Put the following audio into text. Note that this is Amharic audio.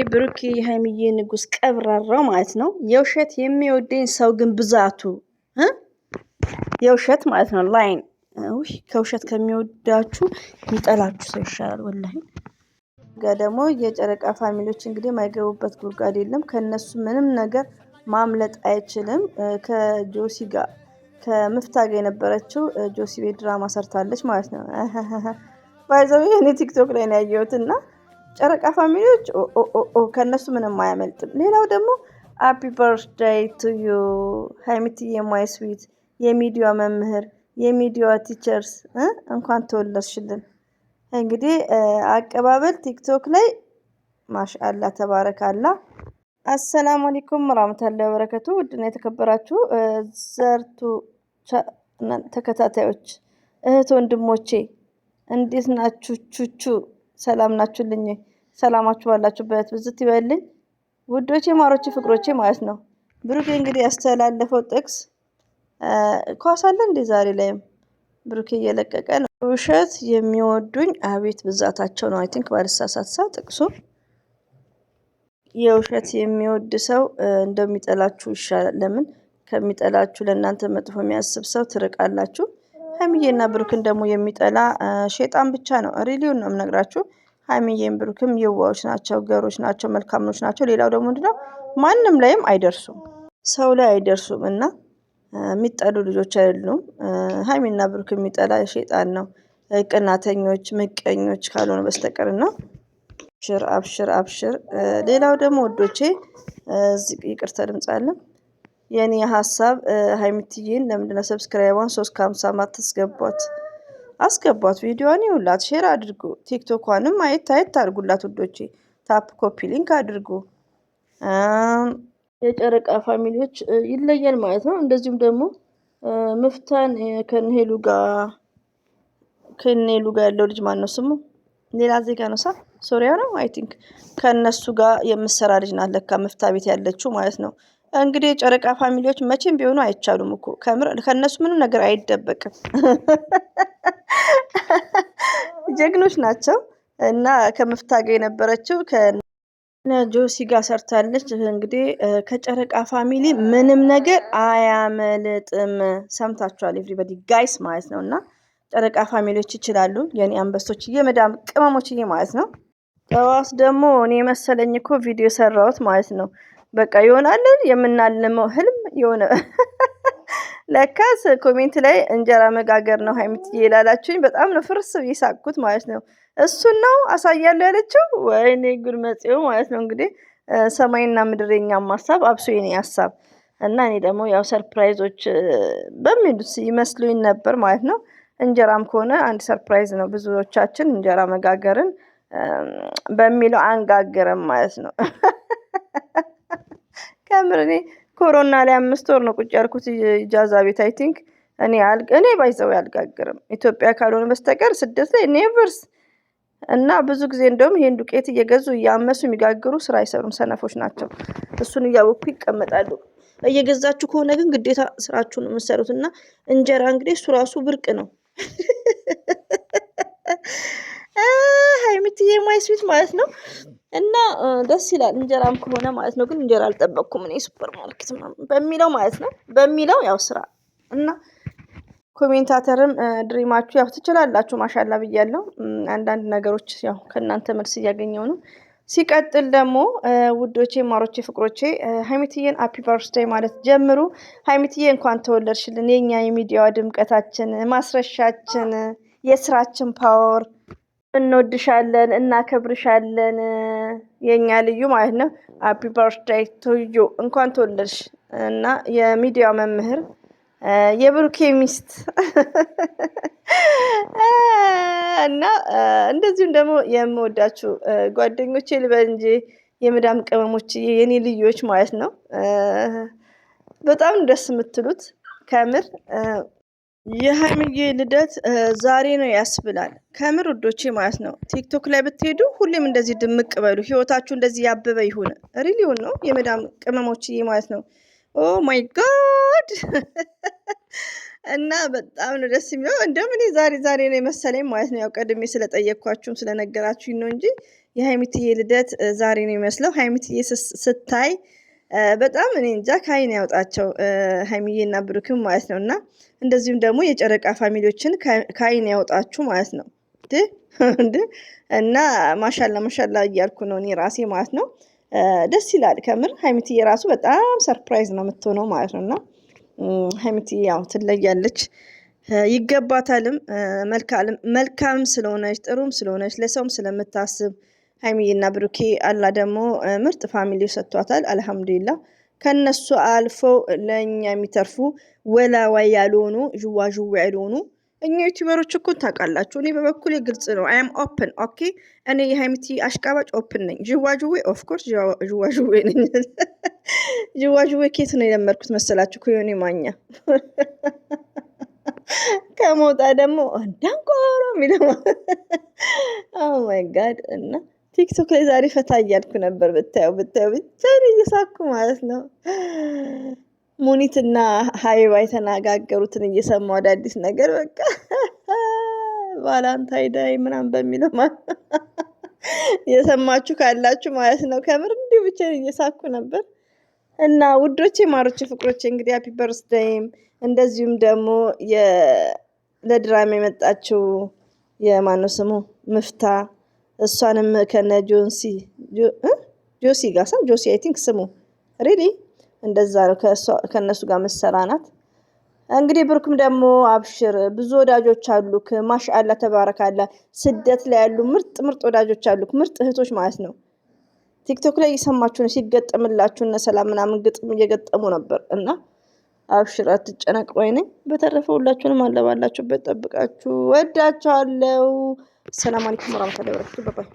ብሩኬ የሃይሚዬ ንጉስ ቀብራራው ማለት ነው። የውሸት የሚወደኝ ሰው ግን ብዛቱ የውሸት ማለት ነው። ላይን ከውሸት ከሚወዳችሁ የሚጠላችሁ ሰው ይሻላል ወላሂ። ደግሞ የጨረቃ ፋሚሊዎች እንግዲህ የማይገቡበት ጉድጓድ የለም። ከነሱ ምንም ነገር ማምለጥ አይችልም። ከጆሲ ጋር ከምፍታ ጋር የነበረችው ጆሲ ቤት ድራማ ሰርታለች ማለት ነው። ባይዘው እኔ ቲክቶክ ላይ ነው ያየሁት እና ጨረቃ ፋሚሊዎች ከነሱ ምንም አያመልጥም። ሌላው ደግሞ ሃፒ በርዝዴይ ቱ ዩ ሃይሚትዬ ማይ ስዊት የሚዲያ መምህር የሚዲያ ቲቸርስ እንኳን ተወለድሽልን። እንግዲህ አቀባበል ቲክቶክ ላይ ማሻአላ ተባረካላ። አሰላሙ አለይኩም ወራህመቱላሂ ወበረከቱ። ውድና የተከበራችሁ ዘርቱ ተከታታዮች እህት ወንድሞቼ እንዴት ናችሁ? ቹቹ ሰላም ናችሁልኝ? ሰላማችሁ ባላችሁበት ብዝት ይበልኝ ውዶቼ፣ ማሮቼ፣ ፍቅሮቼ ማለት ነው። ብሩኬ እንግዲህ ያስተላለፈው ጥቅስ ኳስ አለ እንዴ ዛሬ ላይም ብሩኬ እየለቀቀ ነው። ውሸት የሚወዱኝ አቤት ብዛታቸው ነው። አይ ቲንክ ባልሳሳት ጥቅሱ የውሸት የሚወድ ሰው እንደሚጠላችሁ ይሻላል። ለምን ከሚጠላችሁ ለእናንተ መጥፎ የሚያስብ ሰው ትርቃላችሁ። ሀይሚዬና ብሩክን ደግሞ የሚጠላ ሼጣን ብቻ ነው። ሪሊውን ነው የምነግራችሁ። ሀይሚዬም ብሩክም የዋዎች ናቸው፣ ገሮች ናቸው፣ መልካሞች ናቸው። ሌላው ደግሞ ምንድነው ማንም ላይም አይደርሱም፣ ሰው ላይ አይደርሱም እና የሚጠሉ ልጆች አይደሉም። ሀይሚና ብሩክ የሚጠላ ሼጣን ነው፣ ቅናተኞች፣ ምቀኞች ካልሆነ በስተቀር ነው። አብሽር አብሽር አብሽር። ሌላው ደግሞ ወዶቼ ይቅርታ ድምጽ አለ። የኔ ሀሳብ ሀይሚትዬን ለምንድነው ሰብስክራይቧን 350 ማትስገቧት? አስገቧት፣ ቪዲዮዋን ይውላት፣ ሼር አድርጉ። ቲክቶኳንም አየት አድርጉላት ውዶቼ። ታፕ ኮፒ ሊንክ አድርጉ። የጨረቃ ፋሚሊዎች ይለያል ማለት ነው። እንደዚሁም ደግሞ ምፍታን ከነሄሉ ጋር ያለው ልጅ ማን ነው ስሙ? ሌላ ዜጋ ነው ሶሪያ ነው አይ ቲንክ። ከነሱ ጋር የምሰራ ልጅ ናት ለካ ምፍታ ቤት ያለችው ማለት ነው። እንግዲህ የጨረቃ ፋሚሊዎች መቼም ቢሆኑ አይቻሉም እኮ ከነሱ ምንም ነገር አይደበቅም። ጀግኖች ናቸው እና ከምፍታ ጋር የነበረችው ጆሲ ጋር ሰርታለች። እንግዲህ ከጨረቃ ፋሚሊ ምንም ነገር አያመልጥም። ሰምታችኋል ኤቭሪባዲ ጋይስ ማለት ነው። እና ጨረቃ ፋሚሊዎች ይችላሉ። የኔ አንበሶች የመዳም ቅመሞችዬ ማለት ነው። ጠዋት ደግሞ እኔ መሰለኝ እኮ ቪዲዮ ሰራሁት ማለት ነው። በቃ ይሆናል የምናልመው ህልም የሆነ ለካስ ኮሜንት ላይ እንጀራ መጋገር ነው ሀይሚትዬ ይላላችሁኝ። በጣም ነው ፍርስ ይሳቅኩት ማለት ነው። እሱን ነው አሳያለሁ ያለችው። ወይኔ ጉድ መጽዮ ማለት ነው። እንግዲህ ሰማይና ምድር የኛም ሀሳብ አብሶ የኔ ሀሳብ እና እኔ ደግሞ ያው ሰርፕራይዞች በሚሉት ይመስሉኝ ነበር ማለት ነው። እንጀራም ከሆነ አንድ ሰርፕራይዝ ነው። ብዙዎቻችን እንጀራ መጋገርን በሚለው አንጋገርም ማለት ነው። ከምር እኔ ኮሮና ላይ 5 ወር ነው ቁጭ ያልኩት ኢጃዛ ቤት። አይ ቲንክ እኔ ባይዘው ያልጋግርም ኢትዮጵያ ካልሆነ በስተቀር ስደት ላይ ኔቨርስ እና ብዙ ጊዜ እንደውም ይሄን ዱቄት እየገዙ እያመሱ የሚጋግሩ ስራ አይሰሩም፣ ሰነፎች ናቸው። እሱን እያወኩ ይቀመጣሉ። እየገዛችሁ ከሆነ ግን ግዴታ ስራችሁን ነው የምትሰሩት። እና እንጀራ እንግዲህ እሱ ራሱ ብርቅ ነው። ሀይሚትዬ ማይ ስዊት ማለት ነው። እና ደስ ይላል እንጀራም ከሆነ ማለት ነው። ግን እንጀራ አልጠበቅኩም እኔ ሱፐር ማርኬት በሚለው ማለት ነው። በሚለው ያው ስራ እና ኮሜንታተርም ድሪማችሁ ያው ትችላላችሁ። ማሻላ ብያለሁ። አንዳንድ ነገሮች ያው ከእናንተ መልስ እያገኘው ነው። ሲቀጥል ደግሞ ውዶቼ፣ ማሮቼ፣ ፍቅሮቼ ሀይሚትዬን ሃፒ በርዝዴይ ማለት ጀምሩ። ሀይሚትዬ እንኳን ተወለድሽልን። የኛ የሚዲያዋ ድምቀታችን፣ ማስረሻችን፣ የስራችን ፓወር። እንወድሻለን፣ እናከብርሻለን። የኛ ልዩ ማለት ነው። ሃፒ በርዝዴይ ቱ ዩ እንኳን ተወለድሽ። እና የሚዲያ መምህር የብሩኬ ሚስት እና እንደዚሁም ደግሞ የምወዳችሁ ጓደኞቼ ልበል እንጂ የመዳም ቅመሞች የኔ ልዮች ማለት ነው። በጣም ደስ የምትሉት ከምር። የሀይሚዬ ልደት ዛሬ ነው ያስብላል ከምር ውዶቼ ማለት ነው። ቲክቶክ ላይ ብትሄዱ ሁሌም እንደዚህ ድምቅ በሉ፣ ህይወታችሁ እንደዚህ ያበበ ይሁን። ሪሊውን ነው የመዳም ቅመሞችዬ ማለት ነው። ኦ ማይ ጋድ እና በጣም ነው ደስ የሚለው። እንደውም እኔ ዛሬ ነው የመሰለኝ ማለት ነው። ያው ቀድሜ ስለጠየቅኳችሁም ስለነገራችሁኝ ነው እንጂ የሀይሚትዬ ልደት ዛሬ ነው የሚመስለው። ሀይሚትዬ ስታይ በጣም እኔ እንጃ ከአይን ያውጣቸው ሀይሚዬና ብሩክም ማለት ነው። እና እንደዚሁም ደግሞ የጨረቃ ፋሚሊዎችን ከአይን ያውጣችሁ ማለት ነው። እና ማሻላ ማሻላ እያልኩ ነው እኔ ራሴ ማለት ነው። ደስ ይላል ከምር። ሀይሚትዬ ራሱ በጣም ሰርፕራይዝ ነው የምትሆነው ማለት ነው። እና ሀይሚትዬ ያው ትለያለች፣ ይገባታልም። መልካም ስለሆነች ጥሩም ስለሆነች ለሰውም ስለምታስብ ሀይሚዬና ብሩኬ አላ ደግሞ ምርጥ ፋሚሊ ሰጥቷታል። አልሐምዱሊላ ከነሱ አልፈው ለእኛ የሚተርፉ ወላዋይ ያልሆኑ ዥዋዥዌ ያልሆኑ እኛ ዩቲዩበሮች እኮ ታውቃላችሁ። እኔ በበኩሌ ግልጽ ነው። አይ አም ኦፕን ኦኬ። እኔ የሀይሚቲ አሽቃባጭ ኦፕን ነኝ። ዥዋዥዌ ኦፍኮርስ ዥዋዥዌ ነኝ። ዥዋዥዌ ኬት ነው የለመድኩት መሰላችሁ? ከዮኒ ማኛ ከሞጣ ደግሞ ዳንቆሮ የሚለው ኦ ማይ ጋድ። እና ቲክቶክ ላይ ዛሬ ፈታ እያልኩ ነበር። ብታየው ብቻ እየሳኩ ማለት ነው። ሙኒትና ሀይባ የተነጋገሩትን እየሰማሁ አዳዲስ ነገር በቃ ቫላንታይ ዳይ ምናምን በሚለው የሰማችሁ ካላችሁ ማለት ነው። ከምር እንዲህ ብቻ እየሳኩ ነበር። እና ውዶቼ፣ ማሮቼ፣ ፍቅሮቼ እንግዲህ ሃፒ በርስደይም እንደዚሁም ደግሞ ለድራማ የመጣችው የማነው ስሙ ምፍታ፣ እሷንም ከነ ጆሲ ጋር ጆሲ አይ ቲንክ ስሙ ሪሊ እንደዛ ነው። ከእነሱ ጋር መሰራ ናት። እንግዲህ ብሩክም ደግሞ አብሽር፣ ብዙ ወዳጆች አሉክ። ማሻአላ ተባረካላ። ስደት ላይ ያሉ ምርጥ ምርጥ ወዳጆች አሉክ፣ ምርጥ እህቶች ማለት ነው። ቲክቶክ ላይ እየሰማችሁ ነው ሲገጠምላችሁ እነ ሰላም ምናምን ግጥም እየገጠሙ ነበር። እና አብሽር አትጨነቅ ወይ ነኝ። በተረፈ ሁላችሁንም አለባላችሁበት ጠብቃችሁ ወዳችኋለሁ። ሰላም አለይኩም ወራህመቱላሂ ወበረካቱ። ባይ